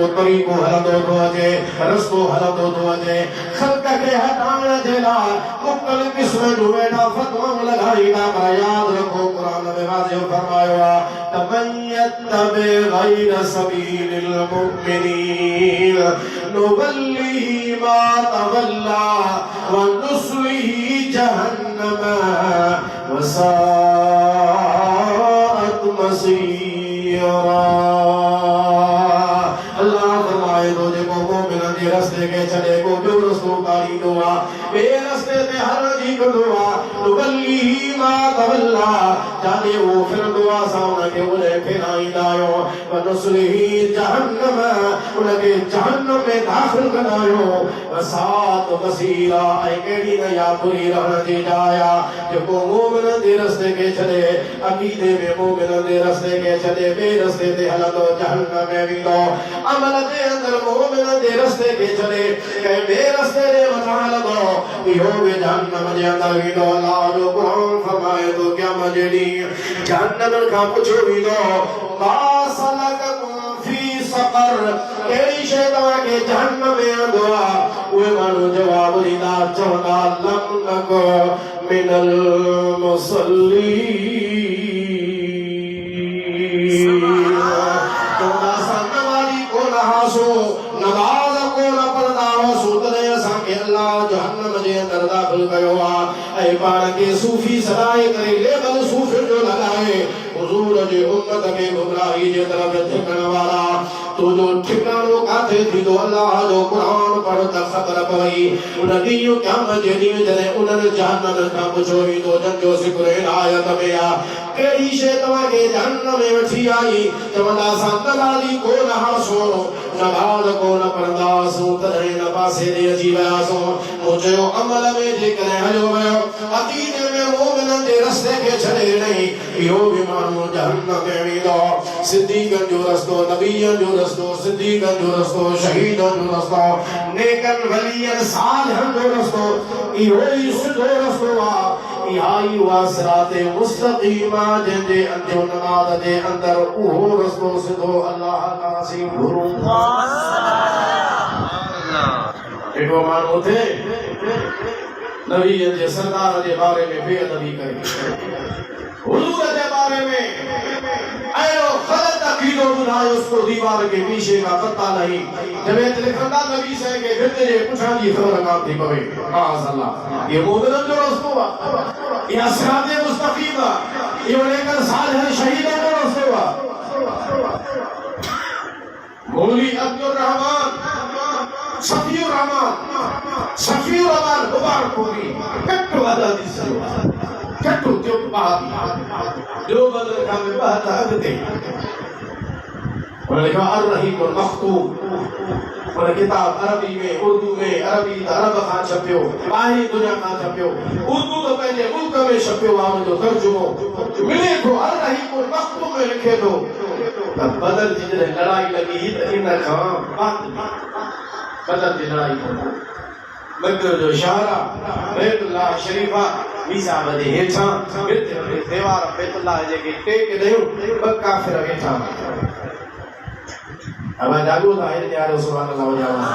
को तरीको हलंदो थो अचे रस्तो हलंदो थो अचे ख़ल्क़ खे हटाइण जे लाइ मुख़्तलिफ़ क़िस्म जूं वेठा फ़तवा लॻाईंदा पर यादि रखो क़ुरान में वाज़िह फरमायो आहे त मन यत्तबि गैर सबीलिल मुमिनीन नुवल्लिही मा तवल्ला व नुस्लिही जहन्नम वसाअत मसीरा। अल्लाह फरमाए तो जेको मोमिन जे रस्ते खे छॾे को ॿियो रस्तो काढ़ींदो आहे ॿिए रस्ते ते हलजी कंदो आहे नुवल्लिही मा तवल्ला जाने वो फिरंदो आहे असां उनखे उॾे फेराईंदा आहियूं व नुस्लिही जहन्नम उनखे जहन्नम में दाख़िल कंदा आहियूं वसाअत मसीरा। ऐं कहिड़ी न या बुरी रहण जी जाइ आहे जेको मोमिन जे रस्ते खे छॾे अक़ीदे में मोमिन जे रस्ते खे छॾे ॿिए रस्ते ते हलंदो जहन्नम में वेंदो अमल जे अंदरि मोमिन जे रस्ते खे छॾे कंहिं ॿिए रस्ते ते वञण लॻो इहो बि जहन्नम जे अंदरि वेंदो। अलाह जो क़ुरान फरमाए थो क़यामत जे ॾींहुं जहन्नम खां पुछियो वेंदो मा सलककुम फी सक़र कहिड़ी शइ तव्हांखे जहन्नम में आंदो आहे उहे माण्हू जवाब ॾींदा चवंदा लम नकु मिनल मुसल्लीन चवंदा असां नमाज़ी कोन हुआसीं नमाज़ कोन पढ़ंदा हुआसीं तॾहिं असांखे अल्लाह जहन्नम जे अंदरि दाख़िल कयो आहे। ऐं पाण खे सूफ़ी सॾाए करे लेबल सूफ़ी जो लॻाए हुज़ूर जे उम्मत खे गुमराही जे तरफ़ धिकण वारा तुंहिंजो ठिकाणो काथे थींदो अल्लाह जो क़ुरान पढ़ त ख़बर पई उन ॾींहुं क़यामत जे ॾींहुं जॾहिं उन्हनि जहन्नम खां पुछियो वेंदो जंहिंजो ज़िक्र हिदायत में आहे कहिड़ी शइ तव्हांखे जहन्नम में वठी आई चवंदा असां नमाज़ी कोन हुआसीं नमाज़ कोन पढ़ंदा हुआसीं तॾहिं हिन पासे ते अची वियासीं मूं चयो अमल में जेकॾहिं हलियो वियो अक़ीदे में मोमिननि जे रस्ते खे छॾे ॾिनई इहो बि माण्हू जहन्नम में वेंदो। सिद्दीक़नि जो रस्तो नबीअनि जो रस्तो सिद्दीक़नि जो रस्तो शहीदनि जो रस्तो नेकनि वलीअनि सालिहनि जो रस्तो इहो ई सिधो रस्तो आहे इहा ई उहा सिराते मुस्तक़ीम आहे जंहिंजे अंदरि नमाज़ जे अंदरि उहो रस्तो सिधो अल्लाह खां असीं घुरूं था। हिकिड़ो माण्हू थे नबीअनि जे सरदार जे बारे में बेअदबी करे हुज़ूर जे बारे में अहिड़ो ग़लत अक़ीदो ॿुधायो उसको दीवार के पीछे का पता नहीं जब लिखंदा नबी साईं के गिरद जे पुठियां जी ख़बर कान थी पवे माज़अल्लाह ये मोमिननि जो रस्तो आहे इहा सिराते मुस्तक़ीम आहे इहो नेकनि सालिहनि शहीदनि जो रस्तो आहे। मौलवी अब्दुल रहमान शफीउर रहमान मुबारकोरी कट्टो आज़ादी सलो कट्टो जो बात जो बदल का में बात अगते उन्होंने कहा अर-रहीम मखतूम उन्होंने किताब अरबी में उर्दू में अरबी अरब खां छपियो बाहिरी दुनिया खां छपियो उर्दू तो पंहिंजे मुल्क में छपियो आहे जो तर्जुमो मिले थो अर-रहीम मखतूम में लिखे थो बदल जी लड़ाई लगी त इन खां बाद बदल जी लड़ाई मक्के जो शहर बैतुल्लाह शरीफा वीसा बदे हेठा दीवार बैतुल्लाह जेके टेक ॾियूं ॿ काफ़िर वेठा अब जागो था यार सुभान अल्लाह वजावा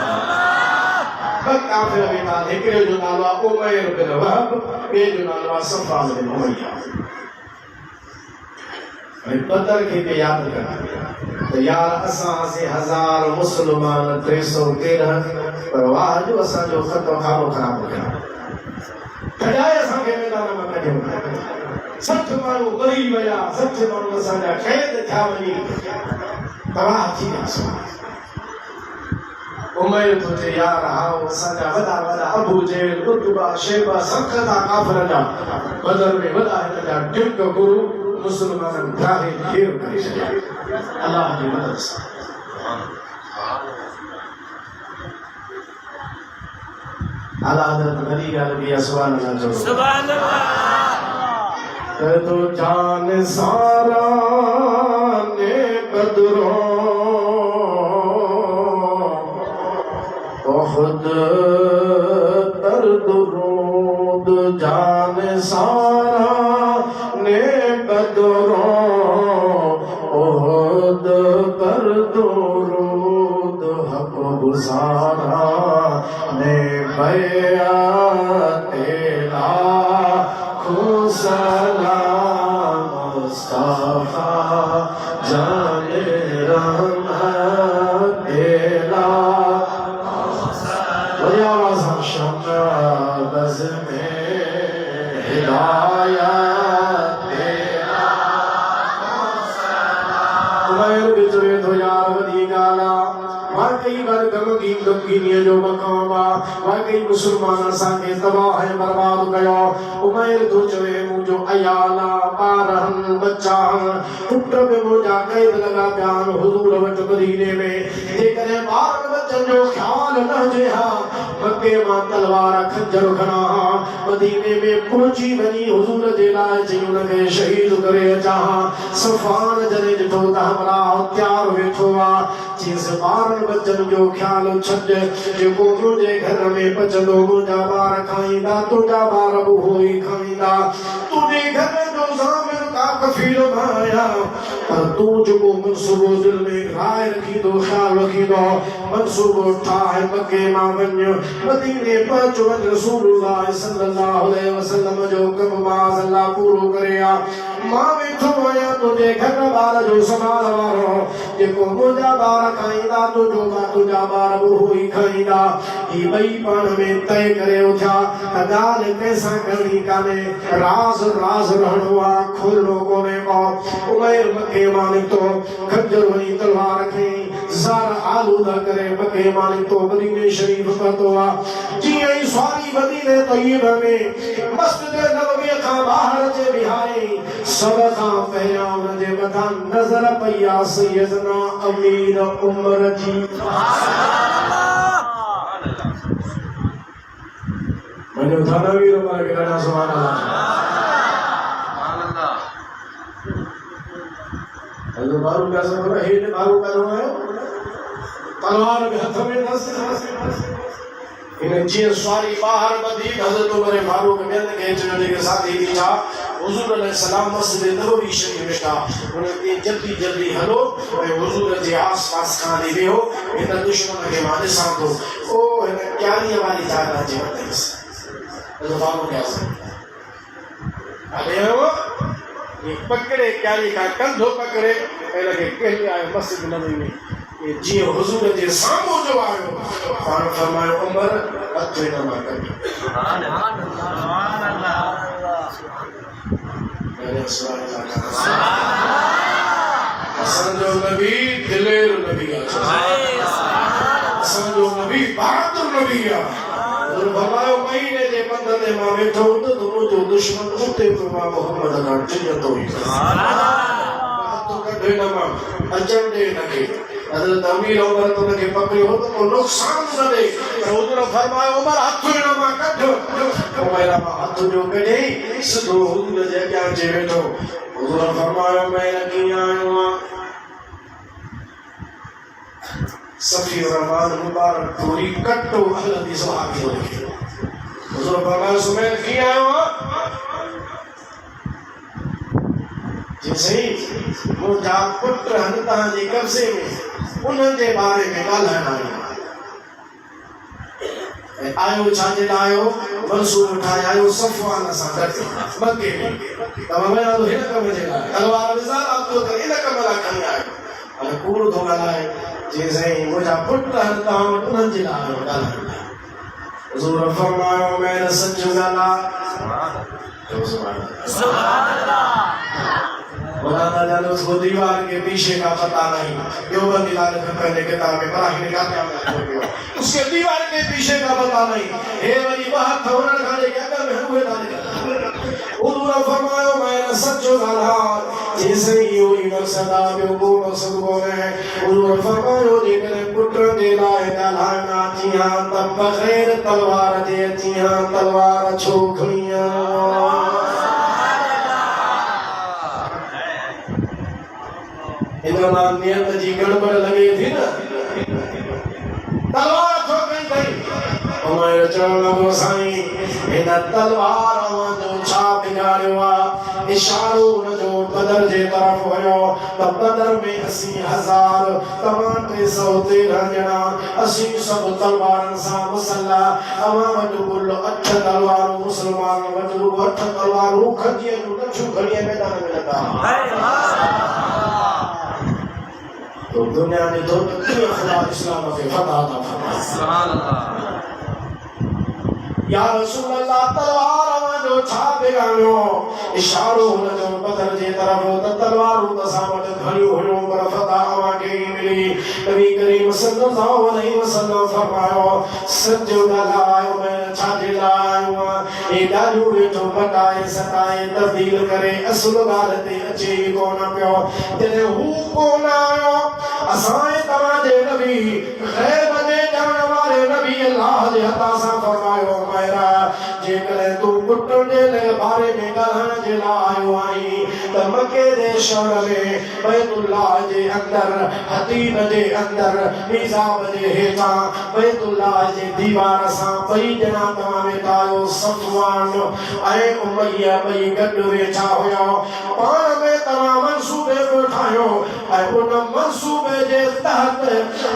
ॿ काफ़िर वेठा हिकिड़े जो नालो आहे उमैर बिन वहब ॿिए जो नालो आहे सफ़वान बिन उमैया बदर के पे याद कर तो यार असा से 1000 मुसलमान 313 पर वाह जो असा जो खतो खानो खराब हो गया कजाए असा के मैदान में कजो 60 माण्हू मरी विया 60 माण्हू असा जा कैद थिया वञी तबाह थी विया उमैर तो चे यार हाओ असा जा वॾा अबू जहल उतबा शैबा सखता काफिर जा बदर में वॾा हिन जा टिक गुरु मुसलमान ठाहे घेर करे छॾिया अल्लाह जी मदद सां आला हज़रत वली गलबी सुभान अल्लाह सुभान अल्लाह तो जान सारा ने बदरों खुद पर दुरूद जान सारा ने बदरों ओहद पर दुरूद गुज़ारा ने बयातेला खुसलाम मुस्तफा जाने रहमत तेला आवाज़ हम शमबज़ में हिदायत तेला उमैर बिचरे तो यार वदी गाला वाकई वर गमगीन जो मकामा वाकई मुसलमान संगे तबाह है बर्बाद गयो उमैर तो चवे मुझो अयाला बारहन बच्चा पुत्र में मुझा कैद लगा प्यान हुजूर वट मदीने में देखने बारहन बच्चन जो ख्याल न जेहा मक्के मां तलवार खंजर खना मदीने में पहुंची बनी हुजूर जे लाए चयूं लगे शहीद करे चाहा सफान जने ॾिठो त हमरा तैयार वेठो आ चीज़ बारहन बच्चन जो ख्याल छॾ जेको मुंहिंजे घर में बचंदो मुंहिंजा ॿार खाईंदा तुंहिंजा ॿार बि उहो ई खाईंदा तुंहिंजे घर जो ज़ामिर का कफ़ील माया पर तूं जेको मनसूबो दिल में राय रखींदो ख़्याल रखींदो मनसूबो ठाहे मके मां वञ मदीने पहुच वञ रसूलुल्लाह सल्लल्लाहु अलैहि वसल्लम जो कम मां अल्लाह पूरो करे आ मां वेठो आहियां तुंहिंजे घर ॿार जो संभाल वारो जेको मुंहिंजा ॿार खाईंदा तुंहिंजा ॿार बि उहो ई खाईंदा ही ॿई पाण में तय करे उथिया ॻाल्हि कंहिंसां करणी कान्हे राज़ रहणो आहे खोलणो कोन्हे को उमैर मके मां निकितो खंजर वञी तलवार खईं ज़ार आलूदा करे मके मां निकितो मदीने शरीफ़ पहुतो आहे जीअं ई सवारी मदीने तय्यब में मस्जिद नबवी खां ॿाहिरि अचे बिहारी सब खां पहिरियां हुनजे मथां नज़र पई आहे सैयदना अमीर उमर जी वञो थानवीर उमर खे ॾाढा सुभाणे अल्लाह हेॾो माण्हू पिया सभु हेठि माण्हू पिया आयो तलवार बि हथ में इन जीअं सवारी ॿाहिरि ॿधी हज़रत उमर फारूक ॿियनि खे चयो जेके साथी बीठा हुजूर अलैहिस्सलाम मस्जिद नबवी शरीफ़ में था उनखे जल्दी हलो ऐं हुजूर जे आसपास खां हली वियो हिन दुश्मन खे मां ॾिसां थो ओ हिन क्यारीअ वारी जाइ अची वठेसि फारूक पकड़े क्यारी का कंधो पकड़े हिनखे कहिड़ी आयो मस्जिद नबवी में जीअं हुजूर जे साम्हूं जो आयो पाण फरमायो उमर हथ हिन मां कढ असांजो नबी दिलेर नबी आहे असांजो नबी बहादुर नबी आहे फरमायो महीने जे पंध ते मां वेठो हूंदो त मुंहिंजो दुश्मन उते बि मां मोहम्मद खां चिञंदो ई हथ कढ हिन मां अचण ॾे हिनखे हज़रत अमीर उमर तो उनखे पकड़ियो त को नुक़सान न ॾे हुजूर फरमायो उमर हथ हिन मां कढ उमर मां हथ जो कढे सिधो हुजूर जे अॻियां अची वेठो हुजूर फरमायो मैं कीअं आयो आहियां सफ़ी रहमान मुबारक पूरी कटो हलंदी सहाबी हो हुजूर फरमायो सुमैर कीअं आयो आहियां जी सही मुंहिंजा पुट आहिनि तव्हांजे कब्ज़े में उन्हनि जे बारे में ॻाल्हाइण आयो छाजे लाइ आयो मंसूर ठाहे आयो सफ़वान सां गॾु मके तव्हां वञा थो हिन कम जे लाइ तलवार विज़ार थो करे इन कम लाइ खणी आयो हाणे कूड़ थो ॻाल्हाए जी साईं मुंहिंजा पुट आहिनि तव्हां वटि उन्हनि जे लाइ आयो ॻाल्हाइण हुज़ूर फरमायो मैं सच ॻाल्हाए सुभान अल्लाह मौलाना जाने उसको दीवार के पीछे का पता नहीं देवबंदी लाल पहले किताब में पढ़ा के निकालते हैं उसके दीवार के पीछे का पता नहीं हे वली बात थोड़ा खाने के अगर में हुए दाने हुजूर फरमायो मैं सच गाला जैसे ही हुई मकसद आयो को मकसद बोले हुजूर फरमायो जेकर पुत्र दे लाए गालाना जिया तब बगैर तलवार दे जिया तलवार छोखड़ियां इनका नियत जी गड़बड़ लगे थी ना तलवार ठोकई गई हमारे चरण को साईं इन तलवार जो छा बिगाड़ियो आ इशारो जो बदर जे तरफ हुयो त बदर में 80,000 तमाम 313 जना 80 सब तलवारन सां मुसल्ला अमा वटि कुल 8 तलवारूं मुसलमान वटि 8 तलवारूं खजीअ जूं नथियूं घड़ीअ मैदान में लॻा तो दुनिया ने तो खुदा इस्लाम के फतह अता फरमाए सुभान अल्लाह या रसूल अल्लाह तलवार जो छा बेगानो इशारो हुन जो बदर जे तरफ त तलवारूं त सामत खड़ियूं हुयूं पर फतह अवा के मिली नबी करीम सल्लल्लाहु अलैहि वसल्लम फरमायो सच ॻाल्हायो मैं छा जे लायो ए ॾाढो वेठो पटाए सताए तब्दील करे असुल ॻाल्हि ते अचे कोन पियो जॾहिं हू कोन आयो असां तव्हां जे नबी ग़ैब जे ॼाण वारे नबी अल्लाह जे हथा सां फरमायो मेरा जेकॾहिं तूं पुटनि जे लाइ बारे में ॻाल्हाइण जे लाइ आयो आहीं त मके जे शहर में बैतुल्लाह जे अंदरि हतीम जे अंदरि मिज़ाब जे हेठां बैतुल्लाह जे दीवार सां ॿई ॼणा तव्हां वेठा आहियो सफ़वान ऐं उमैया ॿई गॾु वेठा हुया पाण में तव्हां मंसूबे पियो ठाहियो ऐं उन मंसूबे जे तहत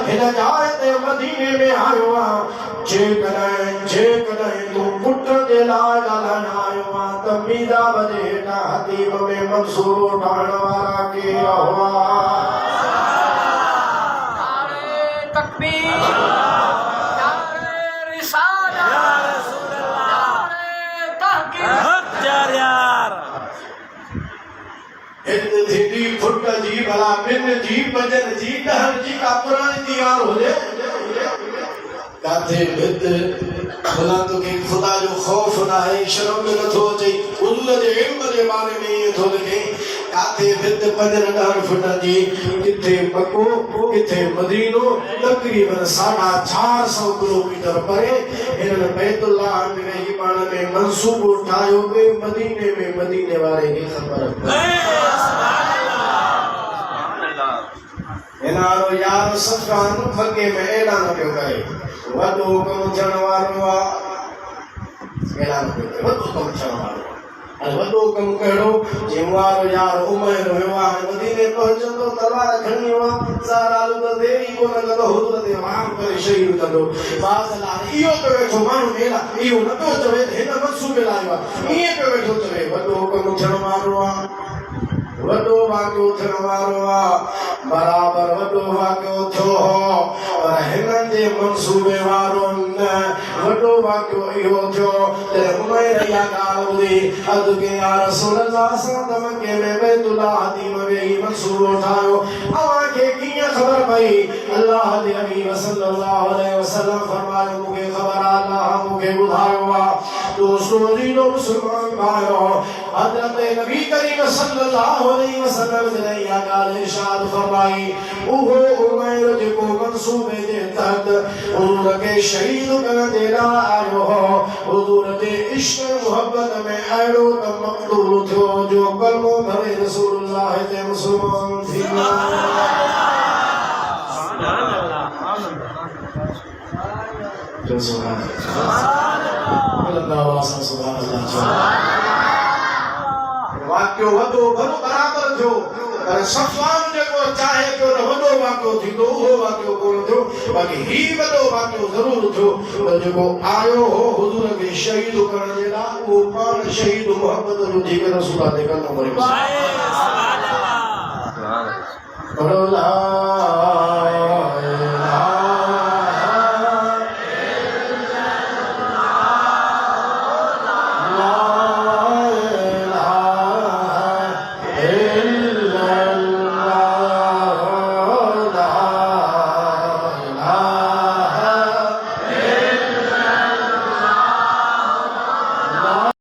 हिन जाइ ते मदीने में आयो आहे जेकॾहिं तूं पुट जे लाइ ॻाल्हाइण आयो आहे त मिज़ाब जे हेठां हतीम में मंसूबो ठाहिण वारा केर हुआ तकबीर फुट जी भला बिन जी बजन जी डहर जी का पुरानी दीवार हो जाए काथे बिद भला तो के खुदा जो खौफ ना है शर्म में न थो अचे हुजूर जे इल्म जे बारे में ये थो लिखे काथे बिद पंजन डहर फुट जी किथे मक्को किथे मदीनो तकरीबन 450 किलोमीटर परे इन बैतुल्लाह में रही पाण में मंसूबो ठायो पे मदीने वारे की खबर एनारो यार सफान फके में ऐलान पियो करे वडो कम थियण वारो आहे ऐलान पियो करे वडो कम थियण वारो आहे वडो कम कहिड़ो जंहिं वारो यार उमर हुयो आहे मदीने पहुचंदो तलवार खणी हुआ सारा लोग देरी कोन कंदो हुजूर ते आराम करे शहीद कंदो बाज़लार इहो पियो वेठो माण्हू मेला इहो न पियो चवे हिन मंसूबे लाइ ईअं पियो वेठो चवे वडो कम थियण वारो आहे वडो वाक़ियो थियण वारो आहे बराबर वडो वाक़ियो थियो हो पर हिननि जे मंसूबे वारो न वडो वाक़ियो इहो थियो त उमर इहा ॻाल्हि ॿुधी अधु के या रसूल अल्लाह सां त मके में बैतुल्लाह हतीम वेही मंसूबो ठाहियो अव्हांखे कीअं ख़बर पई अल्लाह जे हबीब सल्लल्लाहु अलैहि वसल्लम फरमायो मूंखे ख़बर आहे अल्लाह मूंखे ॿुधायो आहे तो सोजीनो मुसलमान भाइयो हज़रत नबी करीम सल्लल्लाहु अलैहि वसल्लम ने या ॻाल्हि इरशाद फरमाई उहो उमर जेको मंसूबे जे तहत हुजूर खे शहीद करण जे लाइ आयो हो हुजूर जे इश्क मोहब्बत में अहिड़ो त मक़तूल थियो जो कलमो भरे रसूलुल्लाह ते मुसलमान थी वियो सुभान अल्लाह सुभान अल्लाह वाक्यो वडो भलो बराबर थियो पर सफ़ान जेको चाहे पियो त वडो वाक्यो थींदो उहो वाक्यो कोन थियो बाक़ी ही वडो वाक्यो ज़रूर थियो त जेको आयो हो हुजूर खे शहीद करण जे लाइ उहो पाण शहीद मोहब्बत जो थी करे रसूल ते कंदो मरे सुभान अल्लाह